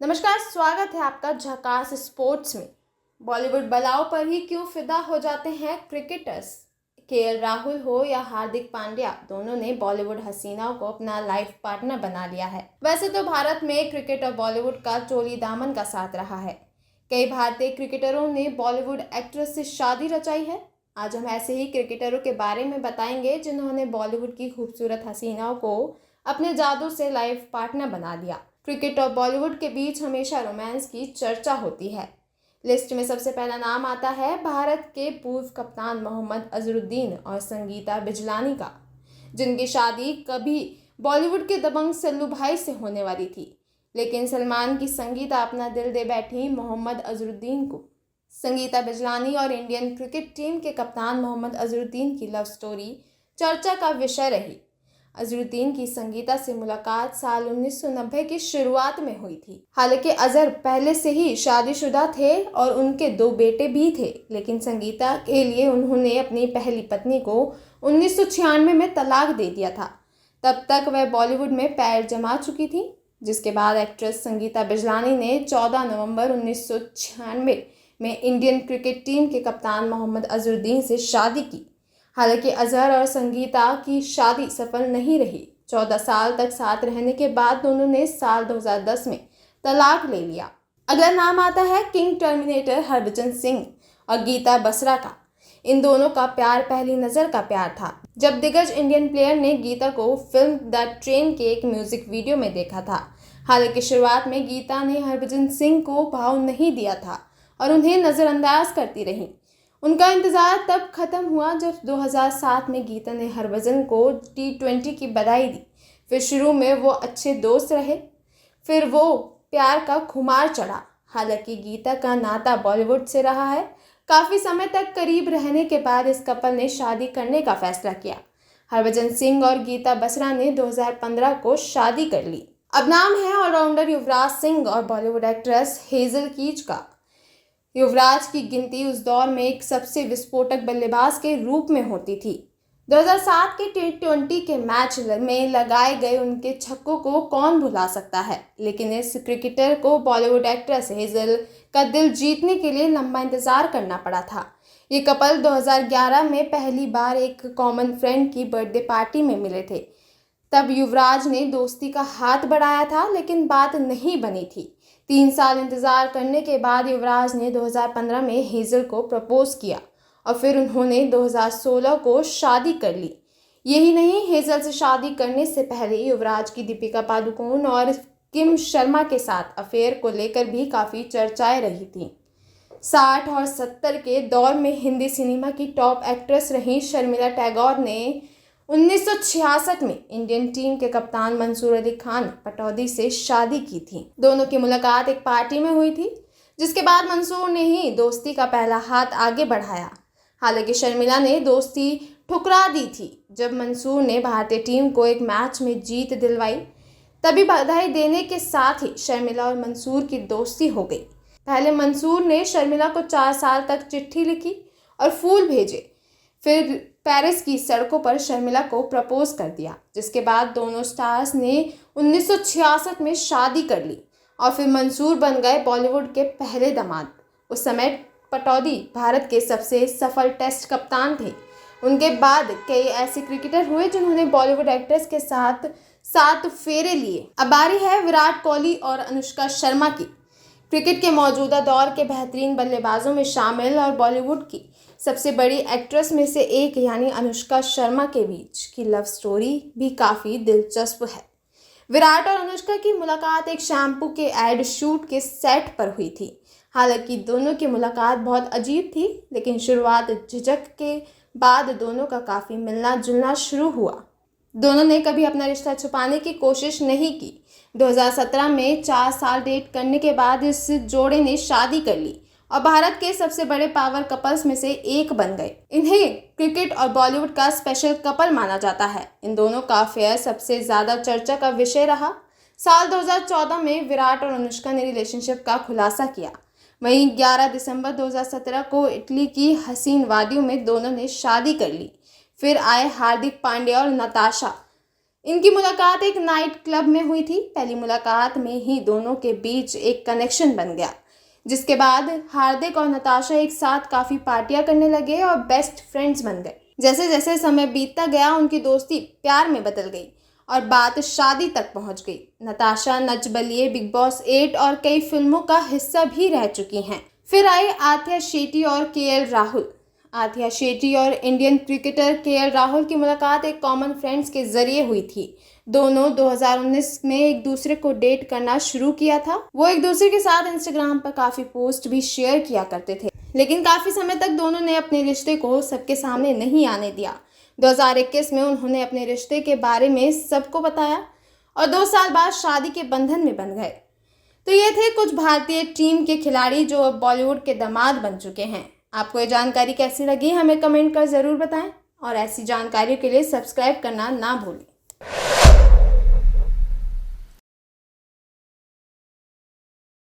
नमस्कार, स्वागत है आपका झकास स्पोर्ट्स में। बॉलीवुड बलाओं पर ही क्यों फिदा हो जाते हैं क्रिकेटर्स। केएल राहुल हो या हार्दिक पांड्या, दोनों ने बॉलीवुड हसीनाओं को अपना लाइफ पार्टनर बना लिया है। वैसे तो भारत में क्रिकेट और बॉलीवुड का चोली दामन का साथ रहा है। कई भारतीय क्रिकेटरों ने बॉलीवुड एक्ट्रेस से शादी रचाई है। आज हम ऐसे ही क्रिकेटरों के बारे में बताएंगे जिन्होंने बॉलीवुड की खूबसूरत हसीनाओं को अपने जादू से लाइफ पार्टनर बना लिया। क्रिकेट और बॉलीवुड के बीच हमेशा रोमांस की चर्चा होती है। लिस्ट में सबसे पहला नाम आता है भारत के पूर्व कप्तान मोहम्मद अजहरुद्दीन और संगीता बिजलानी का, जिनकी शादी कभी बॉलीवुड के दबंग सल्लू भाई से होने वाली थी, लेकिन सलमान की संगीता अपना दिल दे बैठी मोहम्मद अजहरुद्दीन को। संगीता बिजलानी और इंडियन क्रिकेट टीम के कप्तान मोहम्मद अजहरुद्दीन की लव स्टोरी चर्चा का विषय रही। अजहरुद्दीन की संगीता से मुलाकात साल 1990 की शुरुआत में हुई थी। हालांकि अजहर पहले से ही शादीशुदा थे और उनके 2 बेटे भी थे, लेकिन संगीता के लिए उन्होंने अपनी पहली पत्नी को 1996 में तलाक दे दिया था। तब तक वह बॉलीवुड में पैर जमा चुकी थी, जिसके बाद एक्ट्रेस संगीता बिजलानी ने 14 नवंबर 1996 में इंडियन क्रिकेट टीम के कप्तान मोहम्मद अजहरुद्दीन से शादी की। हालांकि अजहर और संगीता की शादी सफल नहीं रही। 14 साल तक साथ रहने के बाद दोनों ने साल 2010 में तलाक ले लिया। अगला नाम आता है किंग टर्मिनेटर हरभजन सिंह और गीता बसरा का। इन दोनों का प्यार पहली नज़र का प्यार था, जब दिग्गज इंडियन प्लेयर ने गीता को फिल्म द ट्रेन के एक म्यूजिक वीडियो में देखा था। हालांकि शुरुआत में गीता ने हरभजन सिंह को भाव नहीं दिया था और उन्हें नज़रअंदाज करती रही। उनका इंतज़ार तब खत्म हुआ जब 2007 में गीता ने हरभजन को T20 की बधाई दी। फिर शुरू में वो अच्छे दोस्त रहे, फिर वो प्यार का खुमार चढ़ा। हालांकि गीता का नाता बॉलीवुड से रहा है। काफ़ी समय तक करीब रहने के बाद इस कपल ने शादी करने का फैसला किया। हरभजन सिंह और गीता बसरा ने 2015 को शादी कर ली। अब नाम है ऑलराउंडर युवराज सिंह और बॉलीवुड एक्ट्रेस हेजल कीच का। युवराज की गिनती उस दौर में एक सबसे विस्फोटक बल्लेबाज के रूप में होती थी। 2007 के T20 के मैच में लगाए गए उनके छक्कों को कौन भुला सकता है, लेकिन इस क्रिकेटर को बॉलीवुड एक्ट्रेस हेजल का दिल जीतने के लिए लंबा इंतजार करना पड़ा था। ये कपल 2011 में पहली बार एक कॉमन फ्रेंड की बर्थडे पार्टी में मिले थे। तब युवराज ने दोस्ती का हाथ बढ़ाया था, लेकिन बात नहीं बनी थी। 3 साल इंतजार करने के बाद युवराज ने 2015 में हेजल को प्रपोज किया और फिर उन्होंने 2016 को शादी कर ली। यही नहीं, हेजल से शादी करने से पहले युवराज की दीपिका पादुकोण और किम शर्मा के साथ अफेयर को लेकर भी काफ़ी चर्चाएं रही थी। 60 और 70 के दौर में हिंदी सिनेमा की टॉप एक्ट्रेस रही शर्मिला टैगोर ने 1966 में इंडियन टीम के कप्तान मंसूर अली खान पटौदी से शादी की थी। दोनों की मुलाकात एक पार्टी में हुई थी, जिसके बाद मंसूर ने ही दोस्ती का पहला हाथ आगे बढ़ाया। हालांकि शर्मिला ने दोस्ती ठुकरा दी थी जब मंसूर ने भारतीय टीम को एक मैच में जीत दिलवाई। तभी बधाई देने के साथ ही शर्मिला और मंसूर की दोस्ती हो गई। पहले मंसूर ने शर्मिला को 4 साल तक चिट्ठी लिखी और फूल भेजे, फिर पेरिस की सड़कों पर शर्मिला को प्रपोज कर दिया, जिसके बाद दोनों स्टार्स ने 1966 में शादी कर ली और फिर मंसूर बन गए बॉलीवुड के पहले दामाद। उस समय पटौदी भारत के सबसे सफल टेस्ट कप्तान थे। उनके बाद कई ऐसे क्रिकेटर हुए जिन्होंने बॉलीवुड एक्ट्रेस के साथ 7 फेरे लिए। अब बारी है विराट कोहली और अनुष्का शर्मा की। क्रिकेट के मौजूदा दौर के बेहतरीन बल्लेबाजों में शामिल और बॉलीवुड की सबसे बड़ी एक्ट्रेस में से एक यानी अनुष्का शर्मा के बीच की लव स्टोरी भी काफ़ी दिलचस्प है। विराट और अनुष्का की मुलाकात एक शैम्पू के एड शूट के सेट पर हुई थी। हालांकि दोनों की मुलाकात बहुत अजीब थी, लेकिन शुरुआत झिझक के बाद दोनों का काफ़ी मिलना जुलना शुरू हुआ। दोनों ने कभी अपना रिश्ता छुपाने की कोशिश नहीं की। 2017 में 4 साल डेट करने के बाद इस जोड़े ने शादी कर ली और भारत के सबसे बड़े पावर कपल्स में से एक बन गए। इन्हें क्रिकेट और बॉलीवुड का स्पेशल कपल माना जाता है। इन दोनों का अफेयर सबसे ज़्यादा चर्चा का विषय रहा। साल 2014 में विराट और अनुष्का ने रिलेशनशिप का खुलासा किया। वहीं 11 दिसंबर 2017 को इटली की हसीन वादियों में दोनों ने शादी कर ली। फिर आए हार्दिक पांड्या और नताशा। इनकी मुलाकात एक नाइट क्लब में हुई थी। पहली मुलाकात में ही दोनों के बीच एक कनेक्शन बन गया, जिसके बाद हार्दिक और नताशा एक साथ काफ़ी पार्टियां करने लगे और बेस्ट फ्रेंड्स बन गए। जैसे जैसे समय बीतता गया उनकी दोस्ती प्यार में बदल गई और बात शादी तक पहुंच गई। नताशा नच बलिए, बिग बॉस 8 और कई फिल्मों का हिस्सा भी रह चुकी हैं। फिर आए आथिया शेट्टी और केएल राहुल। आथिया शेट्टी और इंडियन क्रिकेटर केएल राहुल की मुलाकात एक कॉमन फ्रेंड्स के जरिए हुई थी। दोनों 2019 में एक दूसरे को डेट करना शुरू किया था। वो एक दूसरे के साथ इंस्टाग्राम पर काफ़ी पोस्ट भी शेयर किया करते थे, लेकिन काफ़ी समय तक दोनों ने अपने रिश्ते को सबके सामने नहीं आने दिया। 2021 में उन्होंने अपने रिश्ते के बारे में सबको बताया और 2 साल बाद शादी के बंधन में बंध गए। तो ये थे कुछ भारतीय टीम के खिलाड़ी जो अब बॉलीवुड के दामाद बन चुके हैं। आपको ये जानकारी कैसी लगी हमें कमेंट कर ज़रूर बताएं और ऐसी जानकारियों के लिए सब्सक्राइब करना ना भूलें।